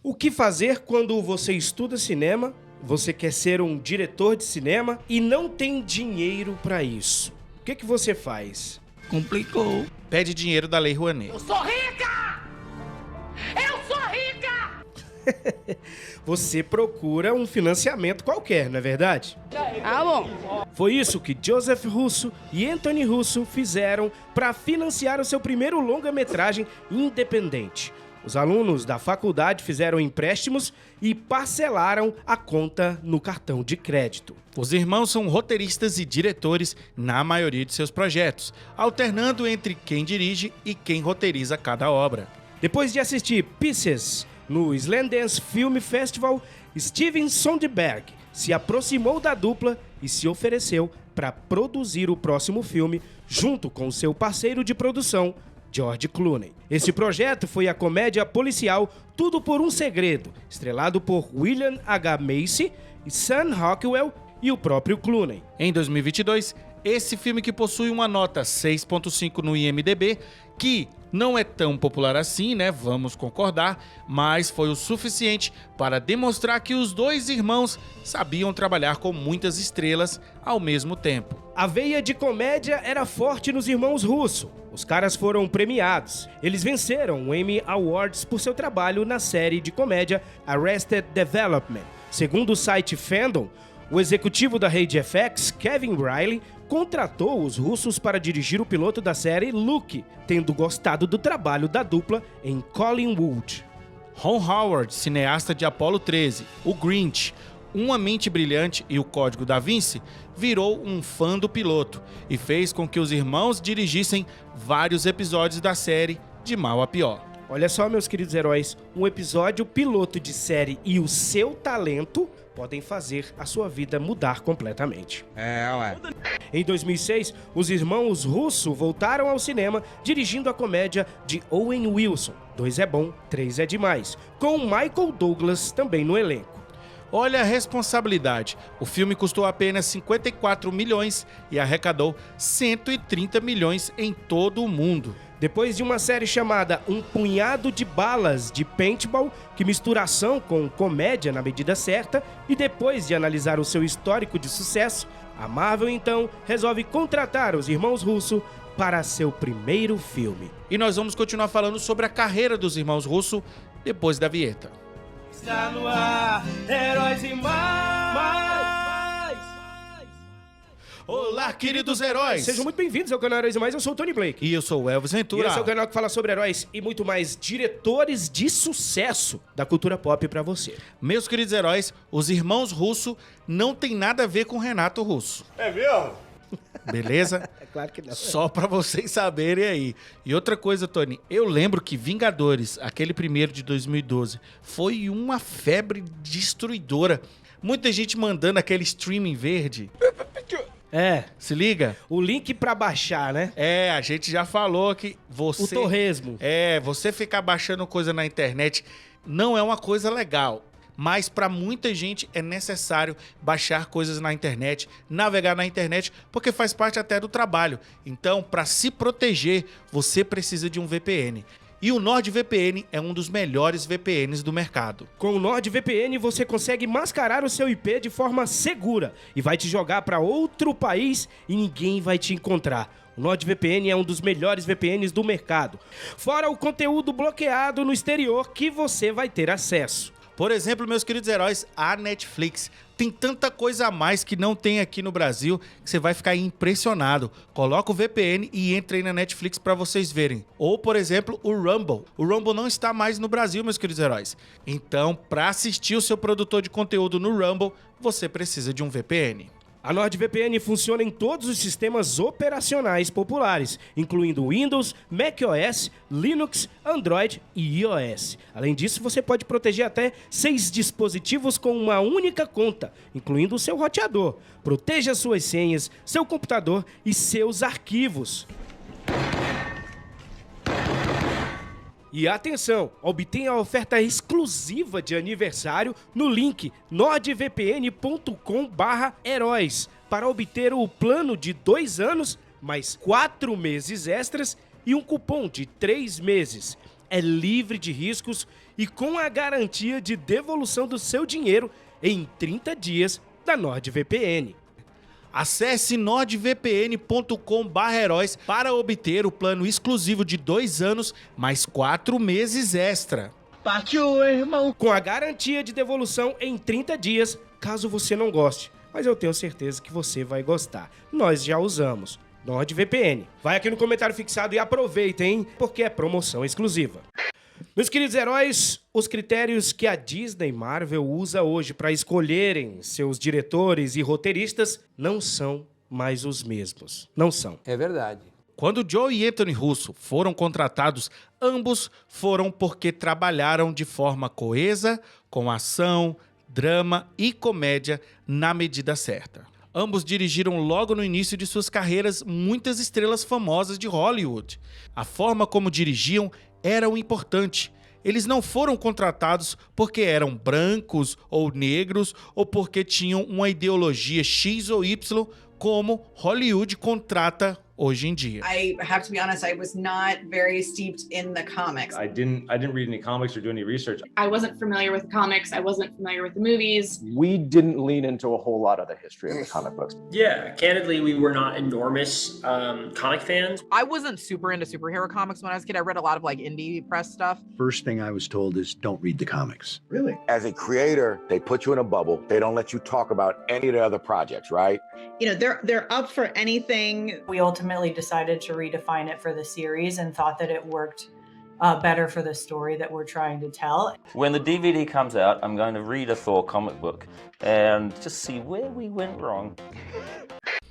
O que fazer quando você estuda cinema, você quer ser um diretor de cinema e não tem dinheiro pra isso? O que você faz? Complicou. Pede dinheiro da Lei Rouanet. Eu sou rica! Eu sou rica! Você procura um financiamento qualquer, não é verdade? Ah, bom. Foi isso que Joseph Russo e Anthony Russo fizeram para financiar o seu primeiro longa-metragem independente. Os alunos da faculdade fizeram empréstimos e parcelaram a conta no cartão de crédito. Os irmãos são roteiristas e diretores na maioria de seus projetos, alternando entre quem dirige e quem roteiriza cada obra. Depois de assistir Pieces no Sundance Film Festival, Steven Soderbergh se aproximou da dupla e se ofereceu para produzir o próximo filme junto com seu parceiro de produção, George Clooney. Esse projeto foi a comédia policial Tudo por um Segredo, estrelado por William H. Macy, Sam Rockwell e o próprio Clooney. Em 2022, esse filme que possui uma nota 6.5 no IMDb, que não é tão popular assim, né? Vamos concordar, mas foi o suficiente para demonstrar que os dois irmãos sabiam trabalhar com muitas estrelas ao mesmo tempo. A veia de comédia era forte nos irmãos Russo. Os caras foram premiados. Eles venceram o Emmy Awards por seu trabalho na série de comédia Arrested Development. Segundo o site Fandom, o executivo da rede FX, Kevin Riley, contratou os russos para dirigir o piloto da série Luke, tendo gostado do trabalho da dupla em Collinwood. Ron Howard, cineasta de Apollo 13, O Grinch, Uma Mente Brilhante e O Código da Vinci, virou um fã do piloto e fez com que os irmãos dirigissem vários episódios da série de mal a pior. Olha só, meus queridos heróis, um episódio piloto de série e o seu talento podem fazer a sua vida mudar completamente. Em 2006, os irmãos Russo voltaram ao cinema dirigindo a comédia de Owen Wilson, 2 é bom, 3 é demais, com Michael Douglas também no elenco. Olha a responsabilidade, o filme custou apenas 54 milhões e arrecadou 130 milhões em todo o mundo. Depois de uma série chamada Um Punhado de Balas de Paintball, que mistura ação com comédia na medida certa, e depois de analisar o seu histórico de sucesso, a Marvel então resolve contratar os irmãos Russo para seu primeiro filme. E nós vamos continuar falando sobre a carreira dos irmãos Russo depois da vinheta. Está no ar, Heróis e Mais! Olá, queridos heróis! Sejam muito bem-vindos ao canal Heróis e Mais, eu sou o Tony Blake. E eu sou o Elvis E Ventura. esse é o canal que fala sobre heróis e muito mais diretores de sucesso da cultura pop pra você. Meus queridos heróis, os irmãos Russo não tem nada a ver com Renato Russo. É mesmo? Beleza? É claro que não. Só pra vocês saberem aí. E outra coisa, Tony, eu lembro que Vingadores, aquele primeiro de 2012, foi uma febre destruidora. Muita gente mandando aquele streaming verde. É, Se liga? o link pra baixar, né? É, a gente já falou que você... O torresmo. Você ficar baixando coisa na internet não é uma coisa legal. Mas para muita gente é necessário baixar coisas na internet, navegar na internet, porque faz parte até do trabalho. Então, para se proteger, você precisa de um VPN. E o NordVPN é um dos melhores VPNs do mercado. Com o NordVPN você consegue mascarar o seu IP de forma segura e vai te jogar para outro país e ninguém vai te encontrar. O NordVPN é um dos melhores VPNs do mercado. Fora o conteúdo bloqueado no exterior que você vai ter acesso. Por exemplo, meus queridos heróis, a Netflix tem tanta coisa a mais que não tem aqui no Brasil que você vai ficar impressionado. Coloca o VPN e entra aí na Netflix para vocês verem. Ou, por exemplo, o Rumble. O Rumble não está mais no Brasil, meus queridos heróis. Então, para assistir o seu produtor de conteúdo no Rumble, você precisa de um VPN. A NordVPN funciona em todos os sistemas operacionais populares, incluindo Windows, macOS, Linux, Android e iOS. Além disso, você pode proteger até 6 dispositivos com uma única conta, incluindo o seu roteador. Proteja suas senhas, seu computador e seus arquivos. E atenção, obtenha a oferta exclusiva de aniversário no link nordvpn.com/heróis para obter o plano de 2 anos, mais 4 meses extras e um cupom de 3 meses. é livre de riscos e com a garantia de devolução do seu dinheiro em 30 dias da NordVPN. Acesse nordvpn.com/heróis para obter o plano exclusivo de 2 anos mais 4 meses extra. Partiu, irmão. Com a garantia de devolução em 30 dias, caso você não goste. Mas eu tenho certeza que você vai gostar. Nós já usamos. NordVPN. Vai aqui no comentário fixado e aproveita, hein? Porque é promoção exclusiva. Meus queridos heróis, os critérios que a Disney Marvel usa hoje para escolherem seus diretores e roteiristas não são mais os mesmos. Não são. É verdade. Quando Joe e Anthony Russo foram contratados, ambos foram porque trabalharam de forma coesa, com ação, drama e comédia na medida certa. Ambos dirigiram logo no início de suas carreiras muitas estrelas famosas de Hollywood. A forma como dirigiam era o importante. Eles não foram contratados porque eram brancos ou negros ou porque tinham uma ideologia X ou Y, como Hollywood contrata hoje em dia. I have to be honest, I was not very steeped in the comics. I didn't read any comics or do any research. I wasn't familiar with the comics. I wasn't familiar with the movies. We didn't lean into a whole lot of the history of the comic books. Yeah, candidly, we were not enormous comic fans. I wasn't super into superhero comics when I was a kid. I read a lot of like indie press stuff. First thing I was told is don't read the comics. Really? As a creator, they put you in a bubble. They don't let you talk about any of the other projects, right? You know, they're up for anything. We ultimately decided to redefine it for the series and thought that it worked better for the story that we're trying to tell. When the DVD comes out, I'm going to read a Thor comic book and just see where we went wrong.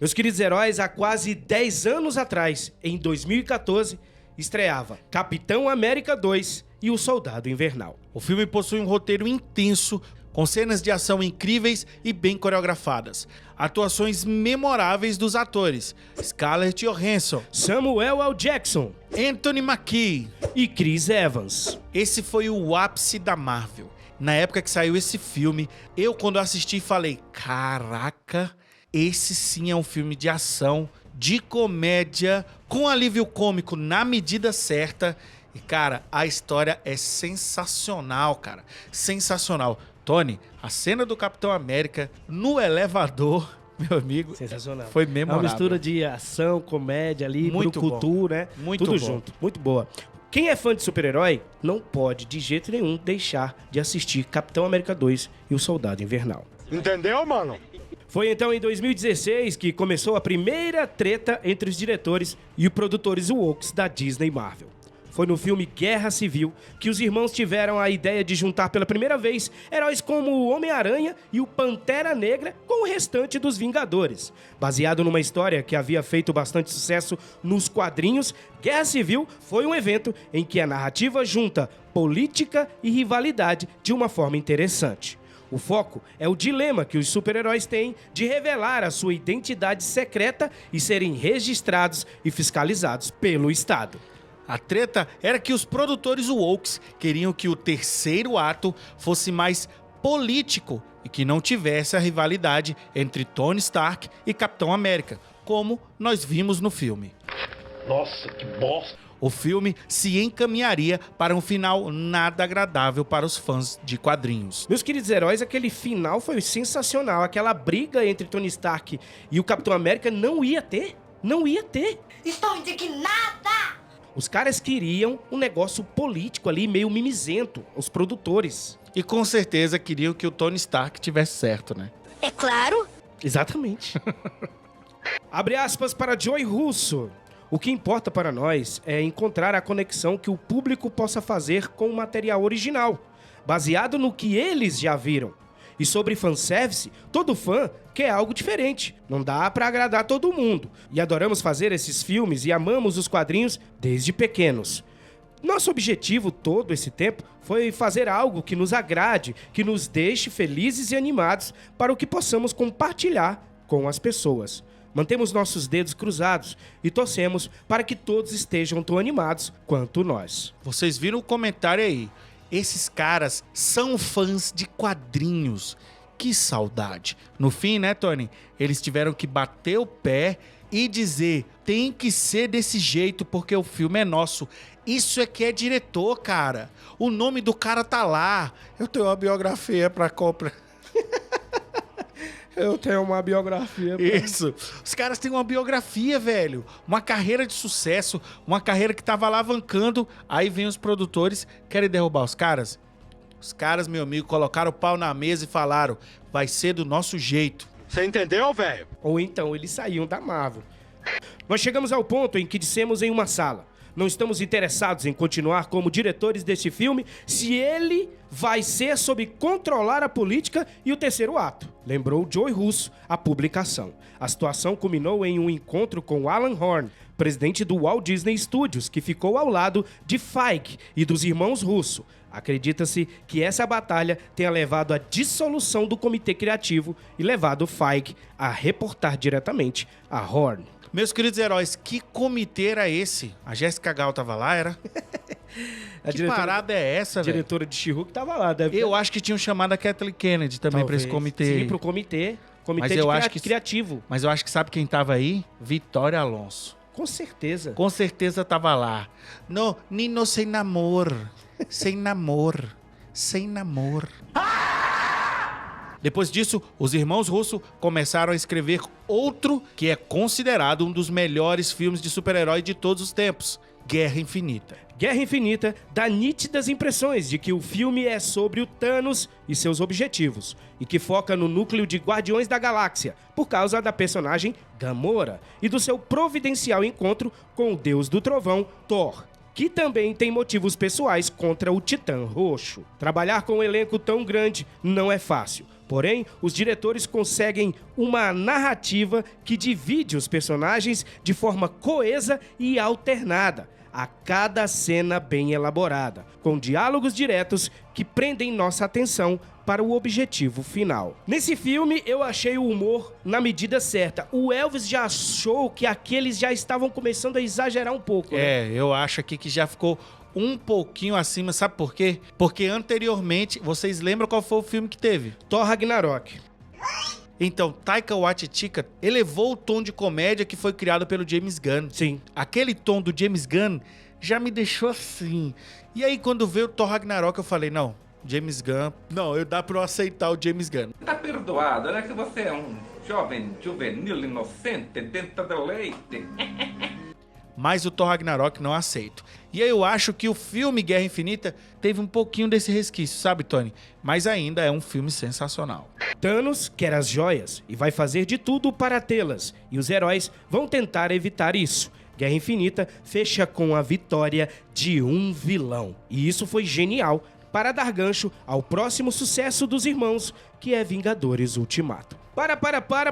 Meus queridos heróis, há quase 10 anos atrás, em 2014, estreava Capitão América 2 e o Soldado Invernal. O filme possui um roteiro intenso, com cenas de ação incríveis e bem coreografadas. Atuações memoráveis dos atores Scarlett Johansson, Samuel L. Jackson, Anthony Mackie e Chris Evans. Esse foi o ápice da Marvel. Na época que saiu esse filme, eu quando assisti falei, caraca, esse sim é um filme de ação, de comédia, com alívio cômico na medida certa. E cara, a história é sensacional, cara, sensacional. Tony, a cena do Capitão América no elevador, meu amigo, sensacional. Foi memorável. É uma mistura de ação, comédia ali, muito brucutu, né? Muito tudo bom. junto, muito boa. Quem é fã de super-herói não pode, de jeito nenhum, deixar de assistir Capitão América 2 e o Soldado Invernal. Entendeu, mano? Foi então em 2016 que começou a primeira treta entre os diretores e os produtores woke da Disney Marvel. Foi no filme Guerra Civil que os irmãos tiveram a ideia de juntar pela primeira vez heróis como o Homem-Aranha e o Pantera Negra com o restante dos Vingadores. Baseado numa história que havia feito bastante sucesso nos quadrinhos, Guerra Civil foi um evento em que a narrativa junta política e rivalidade de uma forma interessante. O foco é o dilema que os super-heróis têm de revelar a sua identidade secreta e serem registrados e fiscalizados pelo Estado. A treta era que os produtores wokes queriam que o terceiro ato fosse mais político e que não tivesse a rivalidade entre Tony Stark e Capitão América, como nós vimos no filme. Nossa, que bosta! O filme se encaminharia para um final nada agradável para os fãs de quadrinhos. Meus queridos heróis, aquele final foi sensacional. Aquela briga entre Tony Stark e o Capitão América não ia ter. Não ia ter. Estou indignada! Os caras queriam um negócio político ali, meio mimizento, os produtores. E com certeza queriam que o Tony Stark tivesse certo, né? É claro. Exatamente. Abre aspas para Joey Russo. O que importa para nós é encontrar a conexão que o público possa fazer com o material original, baseado no que eles já viram. E sobre fanservice, todo fã quer algo diferente. Não dá pra agradar todo mundo. E adoramos fazer esses filmes e amamos os quadrinhos desde pequenos. Nosso objetivo todo esse tempo foi fazer algo que nos agrade, que nos deixe felizes e animados para o que possamos compartilhar com as pessoas. Mantemos nossos dedos cruzados e torcemos para que todos estejam tão animados quanto nós. Vocês viram o comentário aí? Esses caras são fãs de quadrinhos. Que saudade. No fim, né, Tony? Eles tiveram que bater o pé e dizer, tem que ser desse jeito porque o filme é nosso. Isso é que é diretor, cara. O nome do cara tá lá. Eu tenho uma biografia pra comprar. Eu tenho uma biografia. Isso. Os caras têm uma biografia, velho. Uma carreira de sucesso. Uma carreira que tava alavancando. Aí vem os produtores, querem derrubar os caras. Os caras, meu amigo, colocaram o pau na mesa e falaram: vai ser do nosso jeito. Você entendeu, velho? Ou então eles saíam da Marvel. Nós chegamos ao ponto em que dissemos em uma sala: não estamos interessados em continuar como diretores deste filme se ele vai ser sob controlar a política e o terceiro ato. Lembrou Joey Russo a publicação. A situação culminou em um encontro com Alan Horn, presidente do Walt Disney Studios, que ficou ao lado de Feige e dos irmãos Russo. Acredita-se que essa batalha tenha levado à dissolução do comitê criativo e levado Feige a reportar diretamente a Horn. Meus queridos heróis, que comitê era esse? A Jessica Gal tava lá, era? Que parada é essa, velho? A diretora de She-Hulk tava lá. Eu acho que tinham chamado a Kathleen Kennedy também pra esse comitê. Sim, pro comitê. Mas eu acho que criativo. Mas eu acho que sabe quem tava aí? Vitória Alonso. Com certeza. Com certeza tava lá. No, Nino sem namor. Sem namor. Sem namor. Depois disso, os irmãos Russo começaram a escrever outro que é considerado um dos melhores filmes de super-herói de todos os tempos: Guerra Infinita. Guerra Infinita dá nítidas impressões de que o filme é sobre o Thanos e seus objetivos, e que foca no núcleo de Guardiões da Galáxia, por causa da personagem Gamora e do seu providencial encontro com o Deus do Trovão, Thor, que também tem motivos pessoais contra o Titã Roxo. Trabalhar com um elenco tão grande não é fácil. Porém, os diretores conseguem uma narrativa que divide os personagens de forma coesa e alternada, a cada cena bem elaborada, com diálogos diretos que prendem nossa atenção para o objetivo final. Nesse filme, eu achei o humor na medida certa. O Elvis já achou que aqueles já estavam começando a exagerar um pouco, né? Eu acho aqui que já ficou um pouquinho acima, sabe por quê? Porque anteriormente, vocês lembram qual foi o filme que teve? Thor Ragnarok. Então, Taika Waititi elevou o tom de comédia que foi criado pelo James Gunn. Sim. Aquele tom do James Gunn já me deixou assim. E aí, quando veio o Thor Ragnarok, eu falei, não, James Gunn... Não, dá pra eu aceitar o James Gunn. Tá perdoado, né? Que você é um jovem, juvenil, inocente, dentro do leite. Mas o Thor Ragnarok não aceito. E aí eu acho que o filme Guerra Infinita teve um pouquinho desse resquício, sabe, Tony? Mas ainda é um filme sensacional. Thanos quer as joias e vai fazer de tudo para tê-las, e os heróis vão tentar evitar isso. Guerra Infinita fecha com a vitória de um vilão. E isso foi genial para dar gancho ao próximo sucesso dos irmãos, que é Vingadores Ultimato.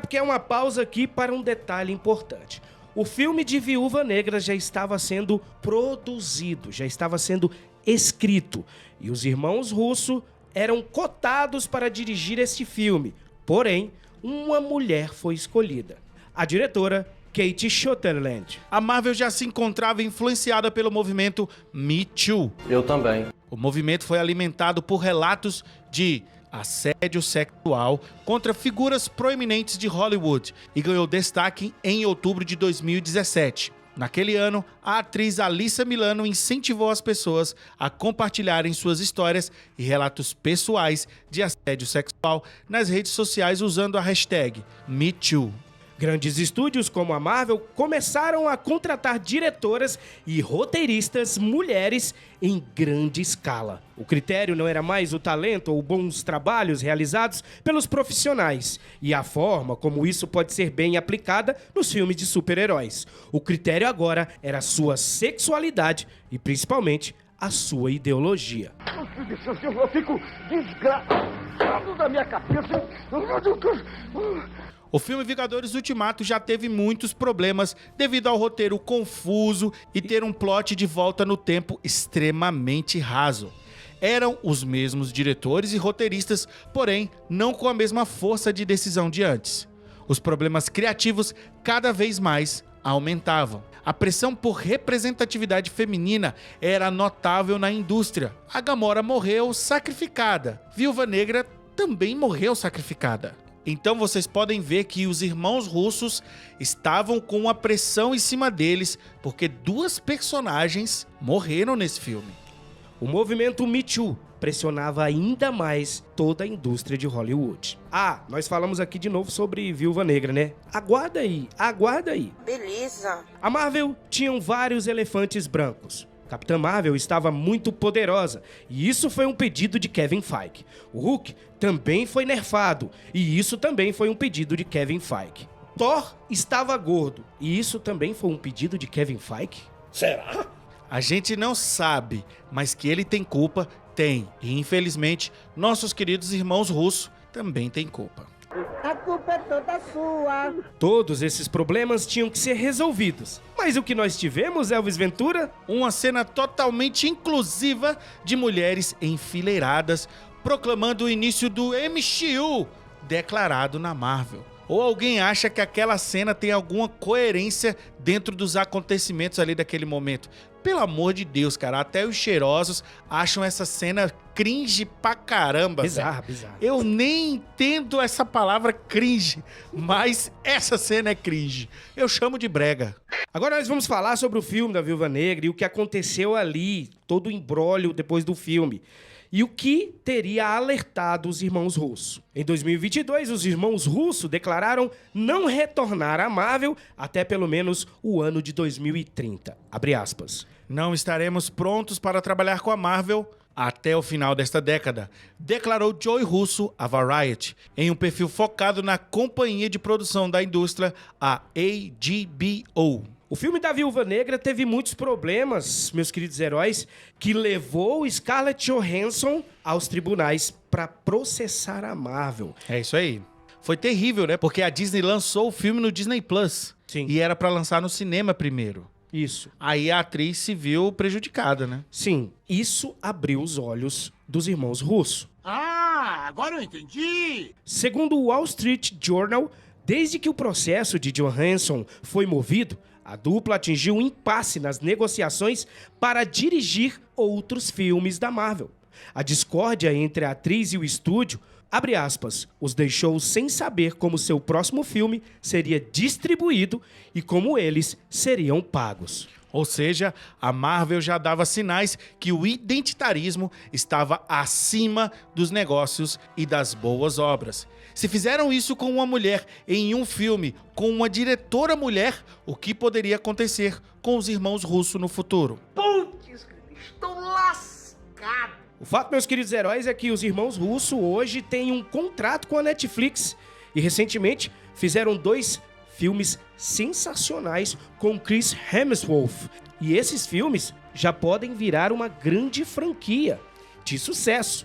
Porque é uma pausa aqui para um detalhe importante. O filme de Viúva Negra já estava sendo produzido, já estava sendo escrito, e os irmãos Russo eram cotados para dirigir este filme. Porém, uma mulher foi escolhida: a diretora Kate Shortland. A Marvel já se encontrava influenciada pelo movimento Me Too. Eu também. O movimento foi alimentado por relatos de assédio sexual contra figuras proeminentes de Hollywood e ganhou destaque em outubro de 2017. Naquele ano, a atriz Alyssa Milano incentivou as pessoas a compartilharem suas histórias e relatos pessoais de assédio sexual nas redes sociais usando a hashtag MeToo. Grandes estúdios como a Marvel começaram a contratar diretoras e roteiristas mulheres em grande escala. O critério não era mais o talento ou bons trabalhos realizados pelos profissionais, e a forma como isso pode ser bem aplicada nos filmes de super-heróis. O critério agora era a sua sexualidade e, principalmente, a sua ideologia. Eu fico desgraçado da minha cabeça. O filme Vingadores Ultimato já teve muitos problemas devido ao roteiro confuso e ter um plot de volta no tempo extremamente raso. Eram os mesmos diretores e roteiristas, porém não com a mesma força de decisão de antes. Os problemas criativos cada vez mais aumentavam. A pressão por representatividade feminina era notável na indústria. A Gamora morreu sacrificada. Viúva Negra também morreu sacrificada. Então vocês podem ver que os irmãos russos estavam com uma pressão em cima deles, porque 2 personagens morreram nesse filme. O movimento Me Too pressionava ainda mais toda a indústria de Hollywood. Ah, nós falamos aqui de novo sobre Viúva Negra, né? Aguarda aí. Beleza. A Marvel tinha vários elefantes brancos. Capitã Marvel estava muito poderosa, e isso foi um pedido de Kevin Feige. O Hulk também foi nerfado, e isso também foi um pedido de Kevin Feige. Thor estava gordo, e isso também foi um pedido de Kevin Feige? Será? A gente não sabe, mas que ele tem culpa, tem. E infelizmente, nossos queridos irmãos russos também têm culpa. A culpa é toda sua. Todos esses problemas tinham que ser resolvidos. Mas o que nós tivemos, Elvis Ventura? Uma cena totalmente inclusiva de mulheres enfileiradas, proclamando o início do MCU, declarado na Marvel. Ou alguém acha que aquela cena tem alguma coerência dentro dos acontecimentos ali daquele momento? Pelo amor de Deus, cara, até os cheirosos acham essa cena cringe pra caramba. Bizarra. Eu nem entendo essa palavra cringe, mas essa cena é cringe. Eu chamo de brega. Agora nós vamos falar sobre o filme da Viúva Negra e o que aconteceu ali, todo o imbróglio depois do filme. E o que teria alertado os irmãos russos. Em 2022, os irmãos russos declararam não retornar à Marvel até pelo menos o ano de 2030. Abre aspas. Não estaremos prontos para trabalhar com a Marvel até o final desta década, declarou Joey Russo à Variety, em um perfil focado na companhia de produção da indústria, a HBO. O filme da Viúva Negra teve muitos problemas, meus queridos heróis, que levou Scarlett Johansson aos tribunais para processar a Marvel. É isso aí. Foi terrível, né? Porque a Disney lançou o filme no Disney Plus. Sim. E era para lançar no cinema primeiro. Isso. Aí a atriz se viu prejudicada, né? Sim, isso abriu os olhos dos irmãos russos. Ah, agora eu entendi. Segundo o Wall Street Journal, desde que o processo de Johansson foi movido, a dupla atingiu um impasse nas negociações para dirigir outros filmes da Marvel. A discórdia entre a atriz e o estúdio, abre aspas, os deixou sem saber como seu próximo filme seria distribuído e como eles seriam pagos. Ou seja, a Marvel já dava sinais que o identitarismo estava acima dos negócios e das boas obras. Se fizeram isso com uma mulher em um filme, com uma diretora mulher, o que poderia acontecer com os irmãos russos no futuro? Putz, estou lascado. O fato, meus queridos heróis, é que os irmãos russos hoje têm um contrato com a Netflix e recentemente fizeram 2 filmes sensacionais com Chris Hemsworth. E esses filmes já podem virar uma grande franquia de sucesso.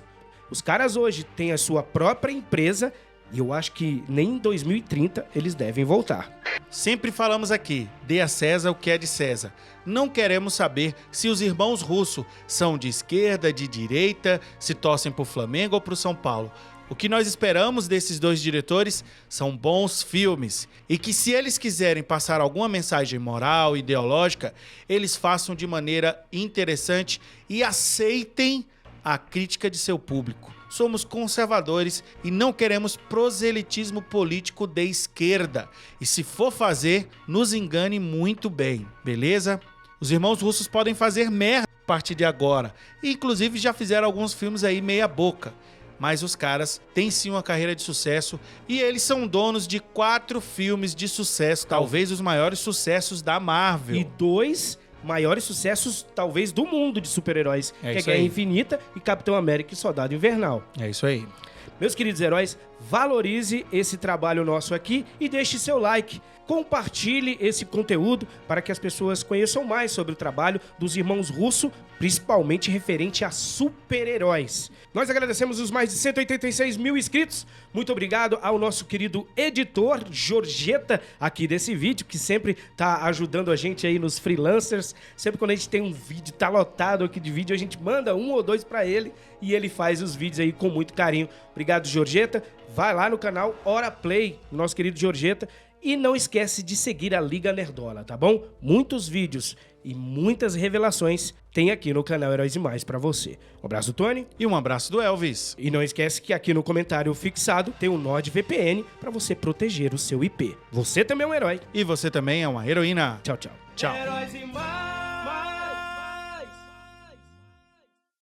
Os caras hoje têm a sua própria empresa e eu acho que nem em 2030 eles devem voltar. Sempre falamos aqui, dê a César o que é de César. Não queremos saber se os irmãos russos são de esquerda, de direita, se torcem pro Flamengo ou pro São Paulo. O que nós esperamos desses 2 diretores são bons filmes e que, se eles quiserem passar alguma mensagem moral, ideológica, eles façam de maneira interessante e aceitem a crítica de seu público. Somos conservadores e não queremos proselitismo político de esquerda. E se for fazer, nos engane muito bem, beleza? Os irmãos russos podem fazer merda a partir de agora. Inclusive já fizeram alguns filmes aí meia boca. Mas os caras têm sim uma carreira de sucesso e eles são donos de 4 filmes de sucesso, talvez os maiores sucessos da Marvel. E 2 maiores sucessos, talvez, do mundo de super-heróis, que é Guerra Infinita e Capitão América e Soldado Invernal. É isso aí. Meus queridos heróis, valorize esse trabalho nosso aqui e deixe seu like. Compartilhe esse conteúdo para que as pessoas conheçam mais sobre o trabalho dos irmãos Russo, principalmente referente a super-heróis. Nós agradecemos os mais de 186 mil inscritos. Muito obrigado ao nosso querido editor, Jorgeta, aqui desse vídeo, que sempre tá ajudando a gente aí nos freelancers. Sempre quando a gente tem um vídeo, tá lotado aqui de vídeo, a gente manda 1 ou 2 para ele e ele faz os vídeos aí com muito carinho. Obrigado, Jorgeta. Vai lá no canal Hora Play, nosso querido Jorgeta. E não esquece de seguir a Liga Nerdola, tá bom? Muitos vídeos e muitas revelações tem aqui no canal Heróis e Mais pra você. Um abraço do Tony. E um abraço do Elvis. E não esquece que aqui no comentário fixado tem o NordVPN pra você proteger o seu IP. Você também é um herói. E você também é uma heroína. Tchau, tchau. Tchau. Heróis e Mais.